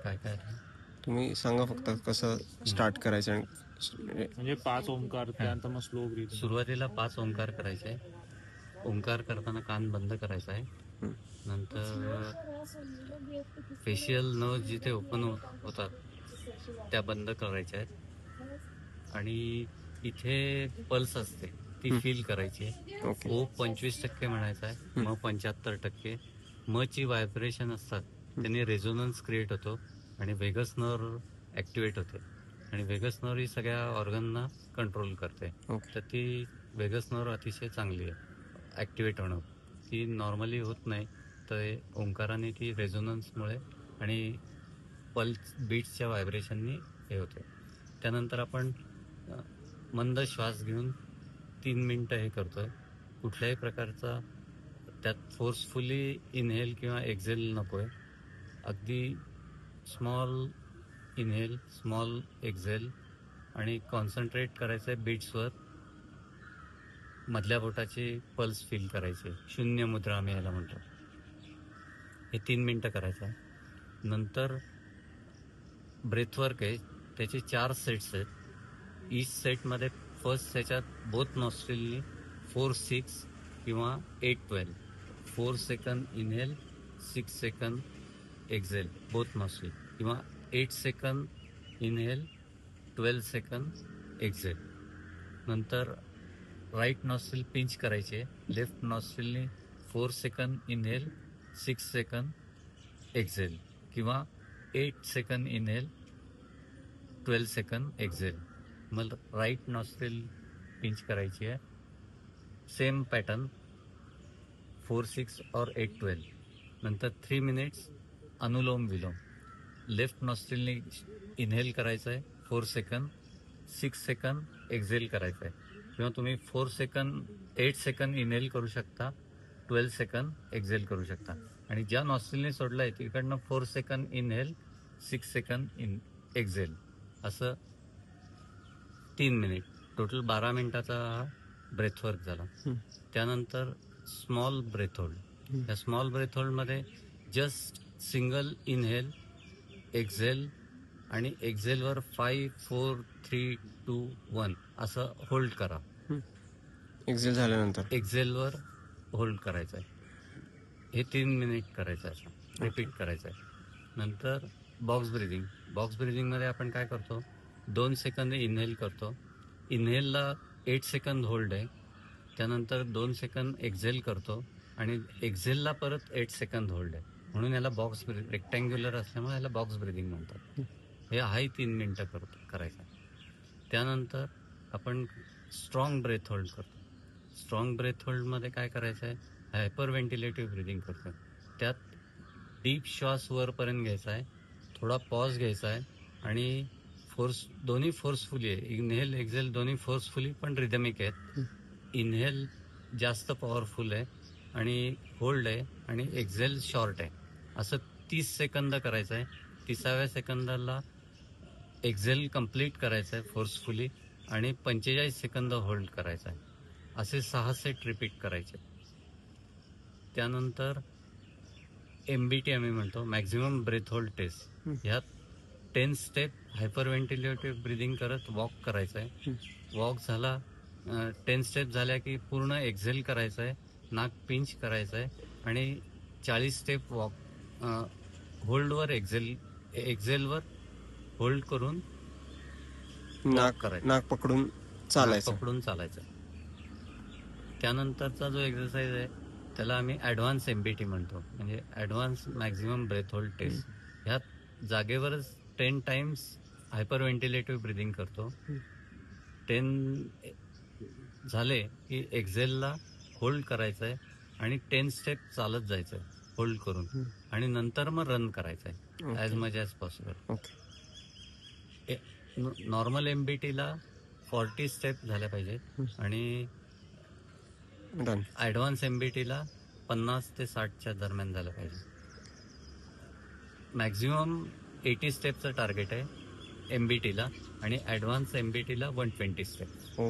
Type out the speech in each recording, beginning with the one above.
काय काय तुम्ही सांगा फक्त कसं स्टार्ट करायचं आणि म्हणजे 5 ओंकार, त्यानंतर मग स्लो ब्रीथ. सुरुवातीला 5 ओंकार करायचे आहे. ओंकार करताना कान बंद करायचा आहे. नंतर फेशियल नर्व जिथे ओपन होतात त्या बंद करायच्या आहेत आणि इथे पल्स असते ती फील करायची आहे. ओके. ओ 25% म्हणायचा आहे, म 75%. म ची व्हायब्रेशन असतात त्यांनी रेझोनन्स क्रिएट होतो आणि वेगस नर्व ऍक्टिव्हेट होते आणि वेगस नर्व ही सगळ्या ऑर्गनना कंट्रोल करते. तर ती वेगस नर्व अतिशय चांगली आहे ऍक्टिव्हेट होणं. ती नॉर्मली होत नाही, तर ओंकाराने ती रेझोनन्समुळे आणि पल्स बीट्सच्या व्हायब्रेशननी हे होते. त्यानंतर आपण मंद श्वास घेऊन 3 मिनिटं हे करतोय. कुठल्याही प्रकारचा त्यात फोर्सफुली इनहेल किंवा एक्झेल नकोय. अगदी स्मॉल इनहेल, स्मॉल एक्झेल आणि कॉन्सन्ट्रेट करायचं आहे बीट्सवर. मधल्या बोटाची पल्स फील करायची. शून्य मुद्रा आम्ही याला म्हणतो. हे 3 मिनिटं करायचं आहे. नंतर ब्रेथवर्क आहे, त्याचे 4 सेट्स आहेत. ईच सेटमध्ये फर्स्ट त्याच्यात बोथ नॉस्ट्रिलनी 4-6 किंवा 8-12. 4 सेकंद इनहेल, 6 सेकंद एक्झेल बोथ नॉस्ट्रिल, किंवा 8 सेकंद इनहेल, 12 सेकंद एक्झेल. नंतर राईट नॉस्ट्रिल पिंच करायचे. लेफ्ट नॉस्ट्रिलनी 4 सेकंद इनहेल, 6 सेकंद एक्झेल, किंवा 8 सेकंद इनहेल, 12 सेकंद एक्झेल. मग राईट नॉस्ट्रिल पिंच करायची आहे. सेम पॅटर्न 4-6 और 8-12. नंतर 3 मिनिट्स अनुलोम विलोम. लेफ्ट नॉस्ट्रिलनी इनहेल करायचं आहे 4 सेकंद, 6 सेकंद एक्झेल करायचं आहे. किंवा तुम्ही 4 सेकंद 8 सेकंद इनहेल करू शकता, 12 सेकंद एक्झेल करू शकता. आणि ज्या नॉस्ट्रिलने सोडलाय तिकडनं 4 सेकंद इनहेल, 6 सेकंद एक्झेल, असं 3 मिनिट. टोटल 12 मिनिटाचा हा ब्रेथवर्क झाला. त्यानंतर स्मॉल ब्रेथ होल्ड. या स्मॉल ब्रेथ होल्डमध्ये जस्ट सिंगल इनहेल, एक्झेल आणि एक्झेलवर 5, 4, 3, 2, 1 असं होल्ड करा. एक्झेल झाल्यानंतर एक्झेलवर होल्ड करायचं आहे. हे 3 मिनिट करायचं आहे, रिपीट करायचं आहे. नंतर बॉक्स ब्रिदिंग. बॉक्स ब्रिदिंगमध्ये आपण काय करतो, 2 सेकंद इनहेल करतो. इनहेलला 8 सेकंद होल्ड आहे. त्यानंतर 2 सेकंद एक्झेल करतो आणि एक्झेलला परत 8 सेकंद होल्ड आहे. म्हणून याला बॉक्स ब्रिदिंग, रेक्टँग्युलर असल्यामुळे याला बॉक्स ब्रिदिंग म्हणतात. हे हाही 3 मिनिटं करायचं. त्यानंतर आपण स्ट्रॉंग ब्रेथ होल्ड करतो. स्ट्रॉंग ब्रेथ होल्डमध्ये काय करायचं आहे, हायपर व्हेंटिलेटिव्ह ब्रिदिंग करतो. त्यात डीप श्वास वरपर्यंत घ्यायचा आहे, थोडा पॉज घ्यायचा आहे आणि दोन्ही फोर्सफुली आहे. इनहेल एक्झेल दोन्ही फोर्सफुली पण रिदमिक आहेत. इनहेल जास्त पॉवरफुल आहे आणि होल्ड आहे, आणि एक्झेल शॉर्ट आहे. असं 30 सेकंद करायचं आहे. 30व्या सेकंदाला एक्झेल कम्प्लीट करायचं आहे फोर्सफुली आणि 45 सेकंद होल्ड करायचं आहे. असे 6 सेट रिपीट करायचे. त्यानंतर MBT आम्ही म्हणतो, मॅक्झिमम ब्रेथ होल्ड टेस्ट. ह्यात 10 स्टेप हायपर व्हेंटिलेटिव्ह ब्रिदिंग करत वॉक करायचं आहे. वॉक झाला, 10 स्टेप झाल्या की पूर्ण एक्झेल करायचं आहे, नाक पिंच करायचं आहे आणि 40 स्टेप वॉक होल्डवर एक्झेलवर होल्ड करून नाक पकडून चालायचं. त्यानंतरचा जो एक्सरसाइज आहे त्याला आम्ही ॲडव्हान्स MBT म्हणतो, म्हणजे advance maximum breath hold test. ह्यात जागेवरच 10 टाइम्स हायपर व्हेंटिलेटिव्ह ब्रिदिंग करतो. 10 झाले की एक्झेलला होल्ड करायचं आहे आणि 10 स्टेप चालत जायचं आहे होल्ड करून, आणि नंतर मग रन करायचं आहे as much as possible. Normal MBTला 40 स्टेप झाल्या पाहिजेत आणि ॲडव्हान्स MBTला 50 ते 60च्या दरम्यान झालं पाहिजे. मॅक्झिमम 80 स्टेपचं टार्गेट आहे MBTला आणि ॲडव्हान्स MBTला 120 स्टेप.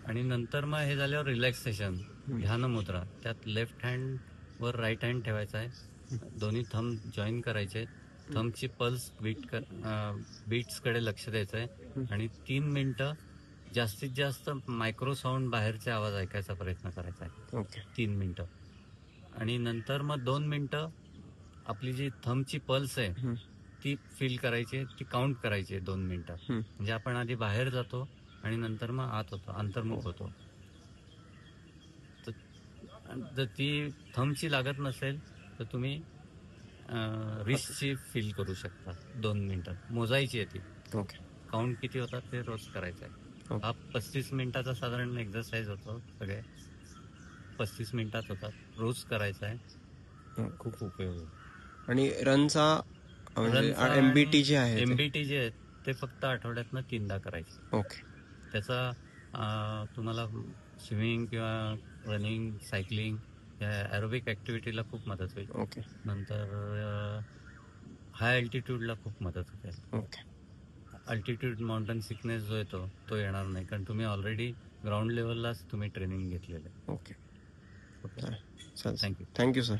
आणि नंतर मग हे झाल्यावर रिलॅक्सेशन, ध्यान मुद्रा. त्यात लेफ्ट हँड वर राईट हँड ठेवायचा आहे दोन्ही थंब जॉईन करायचे. थंबची पल्स बीट्सकडे लक्ष द्यायचं आहे आणि 3 मिनिटं जास्तीत जास्त मायक्रो साऊंड बाहेरचे आवाज ऐकायचा प्रयत्न करायचा आहे. ओके 3 मिनिटं आणि नंतर मग 2 मिनिटं आपली जी थंबची पल्स आहे ती फील करायची, ती काउंट करायची 2 मिनिटं. म्हणजे आपण आधी बाहेर जातो आणि नंतर मग आत होतो, अंतर्मुख होतो. जर ती थंबची लागत नसेल तर तुम्ही रिस्टची फील करू शकता 2 मिनिटं. मोजायची आहे ती. ओके काउंट किती होतात ते रोज करायचं आहे. हा 35 मिनिटाचा साधारण एक्झरसाइज होतो. सगळे 35 मिनिटात होतात. रोज करायचा आहे. खूप उपयोग आहे. आणि रनचा म्हणजे MBT जे आहे ते? MBT जे आहेत ते फक्त आठवड्यातनं 3दा करायचे. ओके त्याचा तुम्हाला स्विमिंग किंवा रनिंग, सायकलिंग या ॲरोबिक ॲक्टिव्हिटीला खूप मदत होईल. ओके नंतर हाय अल्टिट्यूडला खूप मदत होते. ओके अल्टिट्यूड माउंटन सिकनेस जो येतो तो येणार नाही, कारण तुम्ही ऑलरेडी ग्राउंड लेवललाच तुम्ही ट्रेनिंग घेतलेलं आहे. ओके चालेल. थँक्यू. Thank you sir.